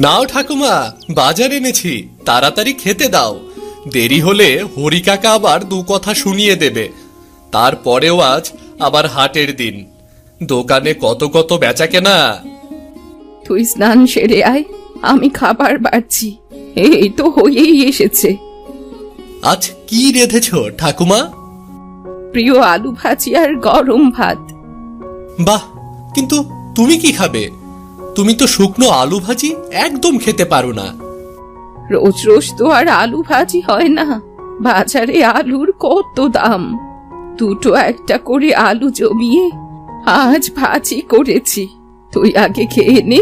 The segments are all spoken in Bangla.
নাও ঠাকুমা, বাজার এনেছি, তাড়াতাড়ি খেতে দাও। দেরি হলে হরি কাকা আবার দু কথা শুনিয়ে দেবে। তারপরেও আজ আবার হাটের দিন, দোকানে কত কত বেচা কেনা। তুই স্নান সেরে আয়, আমি খাবার বাড়ছি, এই তো হয়েই এসেছে। আজ কি রেঁধেছ ঠাকুমা? প্রিয় আলু ভাজি আর গরম ভাত। বাহ, কিন্তু তুমি কি খাবে? তুমি তো শুকনো আলু ভাজি একদম খেতে পারো না। রোজ রোজ তো আর আলু ভাজি হয় না, বাজারে আলুর কত দাম। দুটো একটা করে আলু জমিয়ে আজ ভাজি করেছি। তুই আগে খেয়ে নে,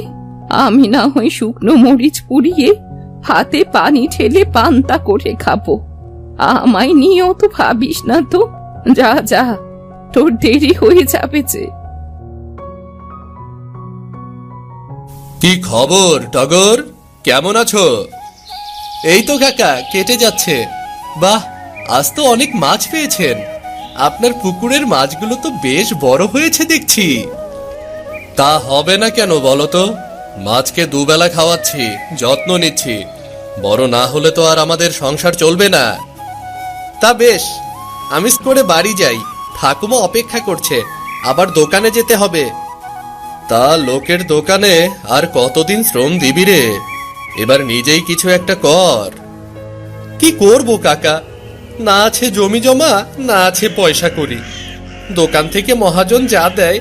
আমি না হয় শুকনো মরিচ পুড়িয়ে হাতে পানি ঢেলে পান্তা করে খাবো। আমায় নিয়ে অত ভাবিস না তো, যা যা, তোর দেরি হয়ে যাবে যে। কি খবর টগর, কেমন আছো? এই তো কাকা, কেটে যাচ্ছে। বাহ, আজ তো অনেক মাছ পেয়েছেন। আপনার পুকুরের মাছগুলো তো বেশ বড় হয়েছে দেখছি। তা হবে না কেন বলো তো? মাছকে দুবেলা খাওয়াচ্ছি, যত্ন নিচ্ছি। বড় না হলে তো আর আমাদের সংসার চলবে না। তা বেশ, আমি করে বাড়ি যাই, ঠাকুমা অপেক্ষা করছে, আবার দোকানে যেতে হবে। তা লোকের দোকানে আর কতদিন শ্রম দিবি রে? এবার নিজেই কিছু একটা কর। কি করব কাকা, না আছে জমি জমা, না আছে পয়সা করি। দোকান থেকে মহাজন যা দেয়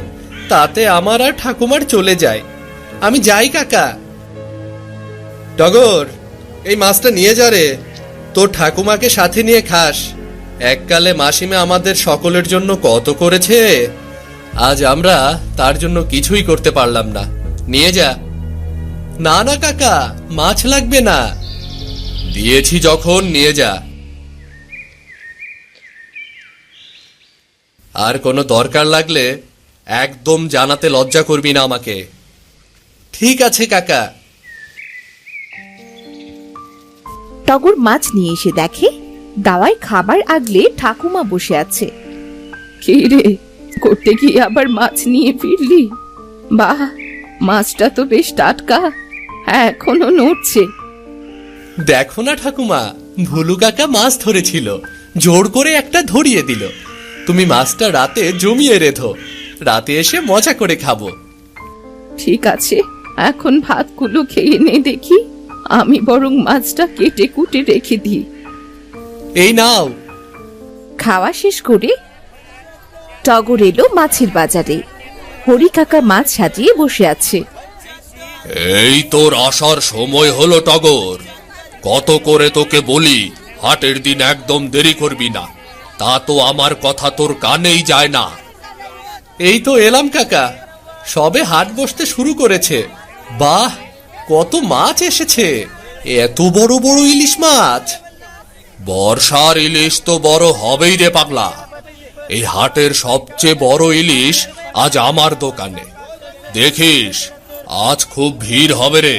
তাতে আমার আর ঠাকুমার চলে যায়। আমি যাই কাকা। টগর, এই মাছটা নিয়ে যা রে, তোর ঠাকুমাকে সাথে নিয়ে খাস। এককালে মাসিমা আমাদের সকলের জন্য কত করেছে, আজ আমরা তার জন্য কিছুই করতে পারলাম না। নিয়ে যা। না না কাকা, মাছ লাগবে না, দিয়েছি যখন নিয়ে যা। আর কোনো দরকার লাগলে একদম জানাতে লজ্জা করবি না আমাকে। ঠিক আছে কাকা। টগর মাছ নিয়ে এসে দেখে দাওয়ায় খাবার আগলে ঠাকুমা বসে আছে। কি রে, করতে গিয়ে আবার মাছ নিয়ে ফিরলি? বাহ, মাছটা তো বেশ টাটকা, এখনো নড়ছে। দেখো না ঠাকুমা, ভুলু কাকা মাছ ধরেছিল, জোর করে একটা ধরিয়ে দিল। তুমি মাছটা রাতে জমিয়ে রেখো, রাতে এসে মজা করে খাবো। ঠিক আছে, এখন ভাতগুলো খেয়ে নে দেখি, আমি বরং মাছটা কেটে কুটে রেখে দিই। এই নাও। খাওয়া শেষ করে টগর এলো মাছের বাজারে। হরি কাকা মাছ সাজিয়ে বসে আছে। এই তোর আসার সময় হলো টগর, কত করে তোকে বলি হাটের দিন একদম দেরি করবি না, তা তো আমার কথা তোর কানেই যায় না। এই তো এলাম কাকা, সবে হাট বসতে শুরু করেছে। বাহ, কত মাছ এসেছে, এত বড় বড় ইলিশ মাছ। বর্ষার ইলিশ তো বড় হবেই রে পাগলা। এই হাটের সবচেয়ে বড় ইলিশ আজ আমার দোকানে। দেখিস আজ খুব ভিড় হবে রে।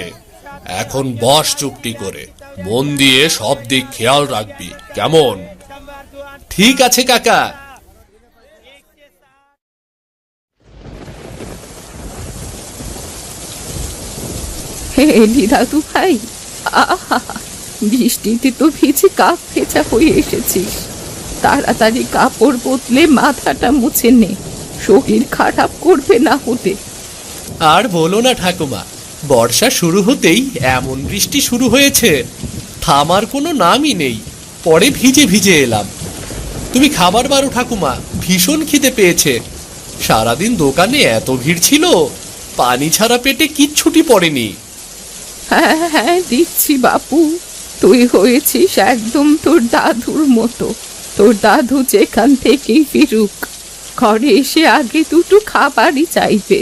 এখন বস চুপটি করে, মন দিয়ে সব দিক খেয়াল রাখবি, কেমন? ঠিক আছে কাকা। এলি দাদু ভাই, আহা, বৃষ্টিতে তো ভিজে কাক ভেজা হয়ে এসেছিস। তাড়াতাড়ি কাপড় বদলে মাথাটা মুছে নে, শরীর খারাপ করবে না হতে। আর বলো না ঠাকুমা, বর্ষা শুরু হতেই এমন বৃষ্টি শুরু হয়েছে, থামার কোনো নামই নেই। পরে ভিজে ভিজে এলাম। তুমি খাবার বারো ঠাকুমা, ভীষণ খিদে পেয়েছে। সারাদিন দোকানে এত ভিড় ছিল, পানি ছাড়া পেটে কিচ্ছুটি পড়েনি। হ্যাঁ হ্যাঁ, দিচ্ছি বাপু। তুই হয়েছিস একদম তোর দাদুর মতো। তোর দাদু যেখান থেকেই ফিরুক, ঘরে এসে আগে দুটো খাবারই চাইবে।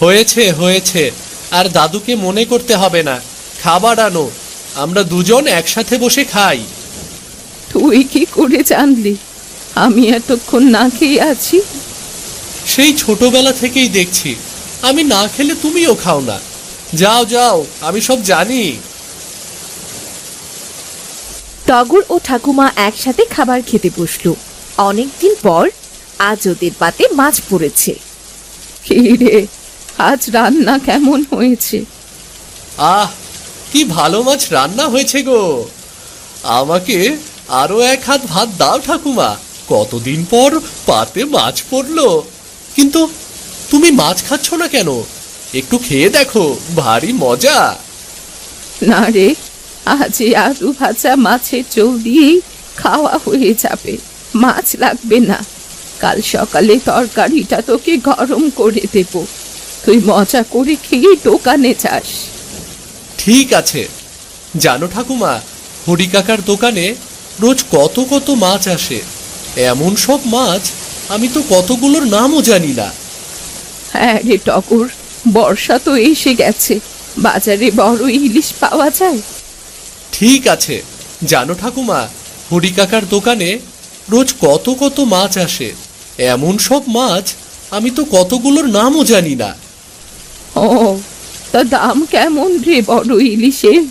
হয়েছে হয়েছে, আর দাদুকে মনে করতে হবে না। খাবার আনো, আমরা দুজন একসাথে বসে খাই। তুই কি করে জানলি আমি এতক্ষণ না খেয়ে আছি? সেই ছোটবেলা থেকেই দেখছি, আমি না খেলে তুমিও খাও না। যাও যাও, আমি সব জানি। টগর ও ঠাকুমা একসাথে খাবার খেতে বসলো। অনেকদিন পর আজ ওদের পাতে মাছ পড়েছে। কি রে, আজ রান্না কেমন হয়েছে? আহ, কি ভালো মাছ রান্না হয়েছে গো। আমাকে আরো এক হাত ভাত দাও ঠাকুমা, কতদিন পর পাতে মাছ পড়লো। কিন্তু তুমি মাছ খাচ্ছ না কেন? একটু খেয়ে দেখো, ভারী মজা। না রে, আজ এই আলু ভাজা মাছের ঝোল দিয়েই খাওয়া হয়ে যাবে, মাছ লাগবে না। কাল সকালে তরকারিটা তোকে গরম করে দেব, তুই মজা করে খেয়ে দোকানে যাস। ঠিক আছে। জানো ঠাকুমা, হরি কাকার দোকানে রোজ কত কত মাছ আসে। এমন সব মাছ আমি তো কতগুলোর নামও জানি না। হ্যাঁ রে টগর, বর্ষা তো এসে গেছে, বাজারে বড় ইলিশ পাওয়া যায়। ঠিক আছে। জানো ঠাকুমা, হরি কাকার দোকানে রোজ কত কত মাছ আসে। এমন সব মাছ আমি তো কতগুলোর নামও জানি না। ও, তা দাম কেমন রে বড় ইলিশের?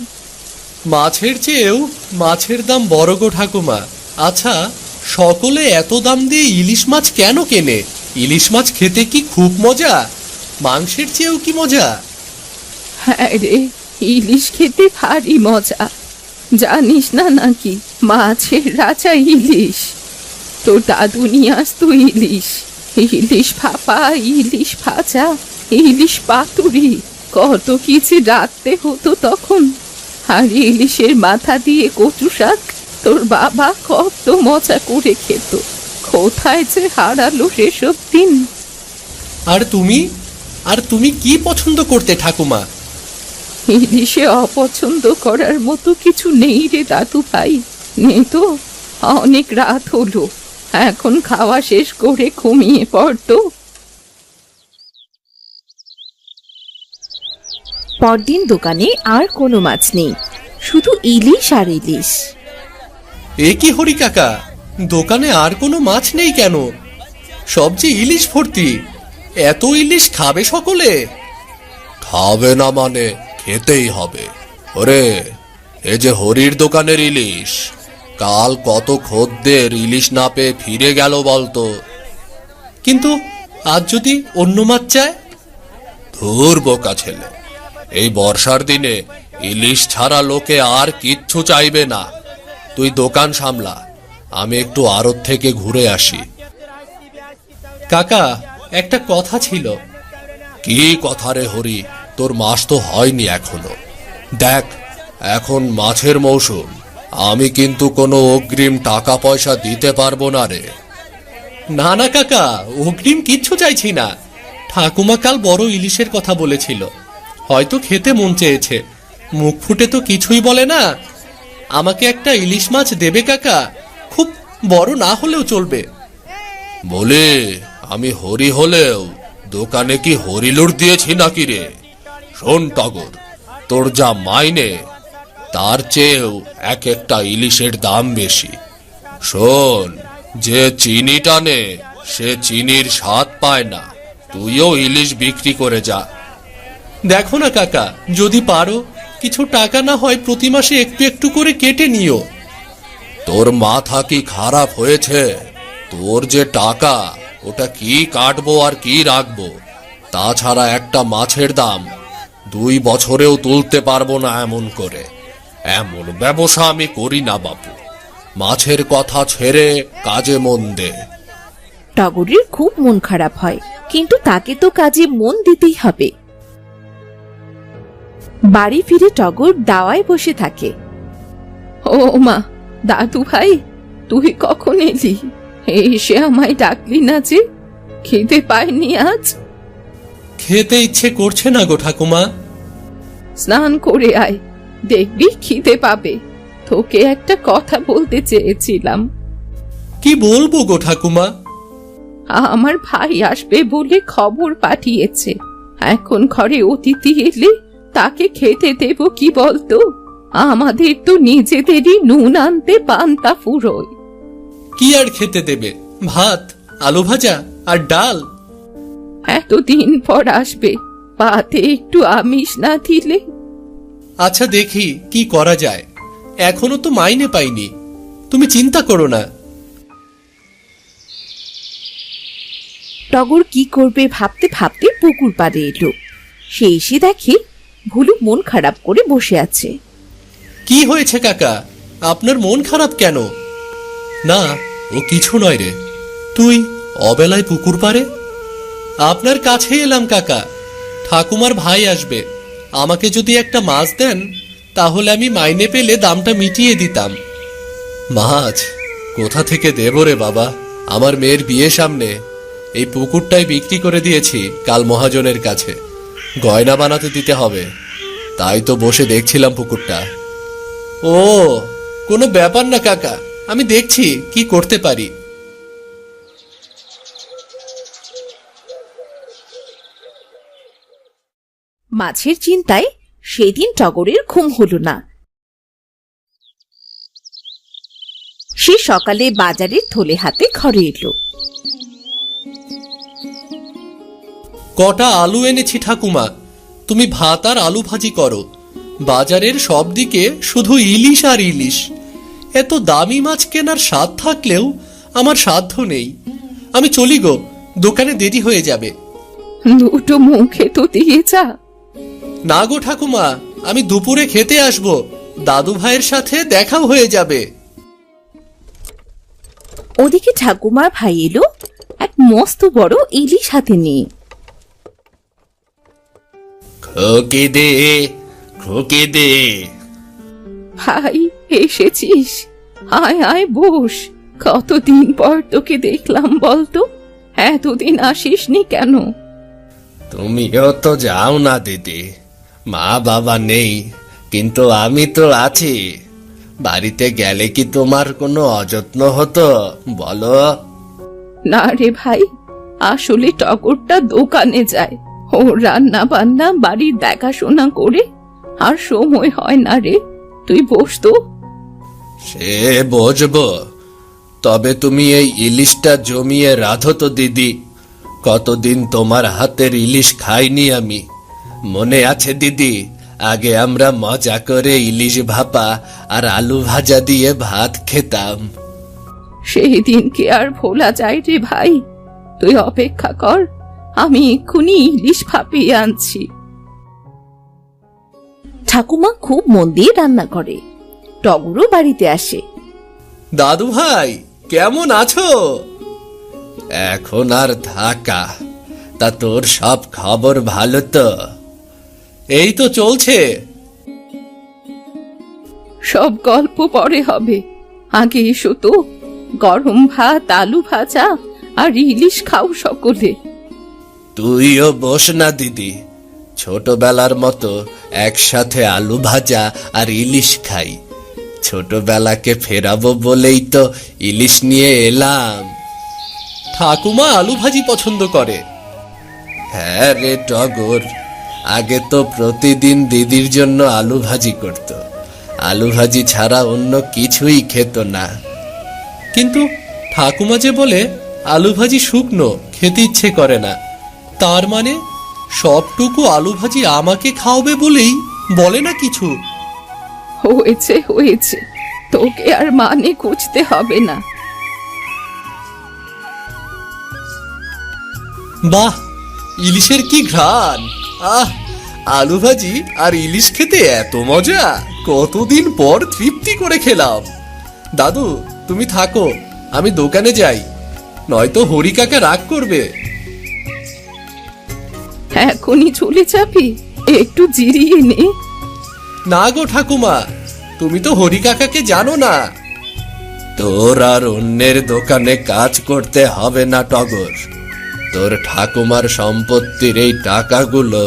মাছের চেয়েও মাছের দাম বড় গো ঠাকুমা। আচ্ছা, সকলে এত দাম দিয়ে ইলিশ মাছ কেন কেনে? ইলিশ মাছ খেতে কি খুব মজা? মাংসের চেয়েও কি মজা? হ্যাঁ রে, ইলিশ খেতে ভারী মজা। জানিস না নাকি, মাছের রাজা ইলিশ। তোর দাদু নিয়ে আসতো ইলিশ, ইলিশ ভাপা, ইলিশ ভাজা, ইলিশ পাতুরি, কত কিছু রাখতে হতো তখন। আর ইলিশের মাথা দিয়ে কচু শাক তোর বাবা কত মজা করে খেত। কোথায় যে হারালো সেসব দিন। আর তুমি কি পছন্দ করতে ঠাকুমা? ইলিশে অপছন্দ করার মতো কিছু নেই রে দাদু ভাই, নেই তো। অনেক রাত হলো, এখন খাওয়া শেষ করে ঘুমিয়ে পড়তো। পরদিন দোকানে আর কোনো মাছ নেই, শুধু ইলিশ আর ইলিশ। এ কি হরি কাকা, দোকানে আর কোনো মাছ নেই কেন? সব যে ইলিশ ভর্তি। এত ইলিশ খাবে সকলে? খাবে না মানে খেতেই হবে। ওরে, এ যে হরির দোকানের ইলিশ, কাল কত খদ্দের ইলিশ না পেয়ে ফিরে গেল বলতো। কিন্তু আজ যদি অন্য মাছ চায়? ধুর বোকা ছেলে, এই বর্ষার দিনে ইলিশ ছাড়া লোকে আর কিচ্ছু চাইবে না। তুই দোকান সামলা, আমি একটু আড়ত থেকে ঘুরে আসি। কাকা, একটা কথা ছিল। কি কথা রে হরি? তোর মাস তো হয়নি এখনো। দেখ, এখন মাছের মৌসুম, আমি কিন্তু কোনো অগ্রিম টাকা পয়সা দিতে পারবো না রে। না না কাকা, অগ্রিম কিচ্ছু চাইছি না। ঠাকুমা কাল বড় ইলিশের কথা বলেছিল, হয়তো খেতে মন চেয়েছে, মুখ ফুটে তো কিছুই বলে না। আমাকে একটা ইলিশ মাছ দেবে কাকা? খুব বড় না হলেও চলবে। বলে আমি হরি হলেও দোকানে কি হরিলুট দিয়েছি নাকি রে? শোন টগর, তোর যা মাইনে তার চেয়েও এক একটা ইলিশের দাম বেশি। শোন, যে চিনি টানে সে চিনির স্বাদ পায় না। তুইও ইলিশ বিক্রি করে যা। দেখো না কাকা, যদি পারো কিছু টাকা না হয় প্রতি মাসে একটু একটু করে কেটে নিও। তোর মাথা কি খারাপ হয়েছে? তোর যে টাকা, ওটা কি কাটবো আর কি রাখবো? তাছাড়া একটা মাছের দাম 2 বছরেও তুলতে পারবো না এমন করে। এমন ব্যবসা আমি করি না বাপু। মাছের কথা ছেড়ে কাজে মন দে। টগরের খুব মন খারাপ হয়, কিন্তু তাকে তো কাজে মন দিতেই হবে। বাড়ি ফিরে টগর দাওয়ায় বসে থাকে। ও মা, দাদু ভাই, তুই কখন এলি? এসে আমায় ডাকলি না যে? খেতে পাইনি আজ? খেতে ইচ্ছে করছে না গো ঠাকুমা। স্নান করে আয়, দেখবি খিদে পাবে। তোকে একটা কথা বলতে চেয়েছিলাম। কি বলবো গো ঠাকুমা? আমার ভাই আসবে বলে খবর পাঠিয়েছে। এখন ঘরে অতিথি এলে তাকে খেতে দেব কি বলতো? আমাদের তো নিজেদেরই নুন আনতে পান্তা ফুরোয়। কি আর খেতে দেবে? ভাত, আলু ভাজা আর ডাল। এতদিন পর আসবে, পাতে একটু আমিষ না দিলে? আচ্ছা, দেখি কি করা যায়। এখনো তো মাইনে পাইনি, তুমি চিন্তা করো না। টগর কি করবে ভাবতে ভাবতে পুকুর পাড়ে এলো। সে এসে দেখে ভুলু মন খারাপ করে বসে আছে। কি হয়েছে কাকা, আপনার মন খারাপ কেন? না, ও কিছু নয় রে। তুই অবেলায় পুকুর পাড়ে? আপনার কাছে এলাম কাকা, ঠাকুমার ভাই আসবে, আমাকে যদি একটা মাছ দেন তাহলে আমি মাইনে পেলে দামটা মিটিয়ে দিতাম। মাছ কোথা থেকে দেব রে বাবা? আমার মেয়ের বিয়ে সামনে এই পুকুরটাই বিক্রি করে দিয়েছি কাল মহাজনের কাছে, গয়না বানাতে দিতে হবে, তাই তো বসে দেখছিলাম পুকুরটা। ও, কোনো ব্যাপার না কাকা, আমি দেখছি কি করতে পারি। মাছের চিন্তায় সেদিন টগরের ঘুম হলো না। সে সকালে বাজারের থলে হাতে ঘরে এলো। কটা আলু এনেছি ঠাকুমা, তুমি ভাত আর আলু ভাজি করো। বাজারের সব দিকে শুধু ইলিশ আর ইলিশ। এত দামি মাছ কেনার স্বাদ থাকলেও আমার সাধ্য নেই। আমি চলি গো, দোকানে দেরি হয়ে যাবে। দুটো মুখে তো দিয়ে যা। না গো ঠাকুমা, আমি দুপুরে খেতে আসবো, দাদু ভাইয়ের সাথে দেখাও হয়ে যাবে। ওদিকে ঠাকুমার ভাই এলো এক মস্ত বড় ইলিশ হাতে নিয়ে। খোকে দে, খোকে দে। ভাই এসেছিস, আয় আয় বস। কতদিন পর তোকে দেখলাম বলতো, এতদিন আসিসনি কেন? তুমিও তো যাও না দিদি, মা বাবা নেই, কিন্তু আমি তো আছি। বাড়িতে গেলে কি তোমার কোনো অযত্ন হতো বলো? না রে ভাই, আসলে টগরটা দোকানে যায়, ও রান্না বান্না বাড়ির দেখাশোনা করে আর সময় হয় না রে। তুই বস তো। সে বুঝবো, তবে তুমি এই ইলিশটা জমিয়ে রাধো তো দিদি। কতদিন তোমার হাতের ইলিশ খাইনি আমি, মনে আছে দিদি? আগে আমরা মজা করে ইলিশ ভাপা আর আলু ভাজা দিয়ে ভাত খেতাম। সেই দিন কি আর ভোলা যায় রে ভাই? তুই অপেক্ষা কর, আমি এক্ষুনি ইলিশ ভাপিয়ে আনছি। ঠাকুমা খুব মন দিয়ে রান্না করে। টগরও বাড়িতে আসে। দাদু ভাই কেমন আছো? এখন আর থাকা, তা তোর সব খবর ভালো তো? এই তো চলছে। সব গল্প পরে হবে, আগে এসো তো। গরম ভাত, আলু ভাজা আর ইলিশ খাও সকলে। তুইও বস না দিদি, ছোটবেলার মতো একসাথে আলু ভাজা আর ইলিশ খাই। ছোটবেলাকে ফেরাবো বলেই তো ইলিশ নিয়ে এলাম। ঠাকুমা আলু ভাজি পছন্দ করে। হ্যাঁ রে টগর, আগে তো প্রতিদিন দিদির জন্য আলু ভাজি করত, আলু ভাজি ছাড়া অন্য কিছুই খেত না। কিন্তু ঠাকুমা যে বলে আলু ভাজি শুকনো, খেতে ইচ্ছে করে না, তার মানে সবটুকু আলু ভাজি আমাকে খাওয়াবে বলেই বলে না কিছু। হয়েছে হয়েছে, তোকে আর মানে খুঁজতে হবে না। বাহ, ইলিশের কি ঘ্রাণ! আহ, আলু ভাজি আর ইলিশ খেতে এত মজা! কতদিন পর তৃপ্তি করে খেলাম। দাদু তুমি থাকো, আমি দোকানে যাই, নয়তো হরি কাকা রাগ করবে। এখনই চলে যাবি? একটু জিরিয়ে নে। না গো ঠাকুমা, তুমি তো হরি কাকাকে জানো না। তোর আর অন্যের দোকানে কাজ করতে হবে না টগর। তোর ঠাকুমার সম্পত্তির এই টাকাগুলো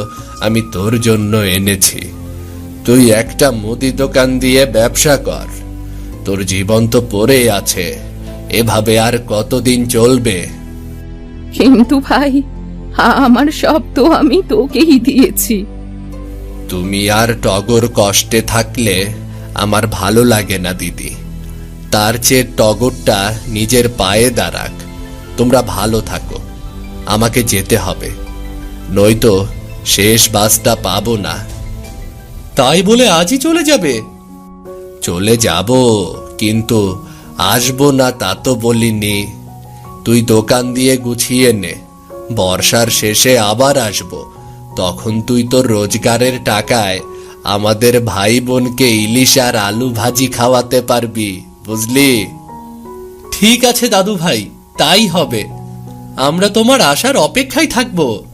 আমি তোর জন্য এনেছি। তুই একটা মুদি দোকান দিয়ে ব্যবসা কর, তোর জীবন তো পড়ে আছে, এভাবে আর কতদিন চলবে? কিন্তু ভাই, আমার সব তো আমি তোকেই দিয়েছি। তুমি আর টগর কষ্টে থাকলে আমার ভালো লাগে না দিদি। তার চেয়ে টগরটা নিজের পায়ে দাঁড়াক। তোমরা ভালো থাকো, আমাকে যেতে হবে, নয়তো শেষ বাসটা পাবো না। তাই বলে আজই চলে যাবে? চলে যাব, কিন্তু আসবো না তা তো বলিনি। তুই দোকান দিয়ে গুছিয়ে নে, বর্ষার শেষে আবার আসবো, তখন তুই তোর রোজগারের টাকায় আমাদের ভাই বোনকে ইলিশ আর আলু ভাজি খাওয়াতে পারবি, বুঝলি? ঠিক আছে দাদু ভাই, তাই হবে। আমরা তোমার আসার অপেক্ষায় থাকবো।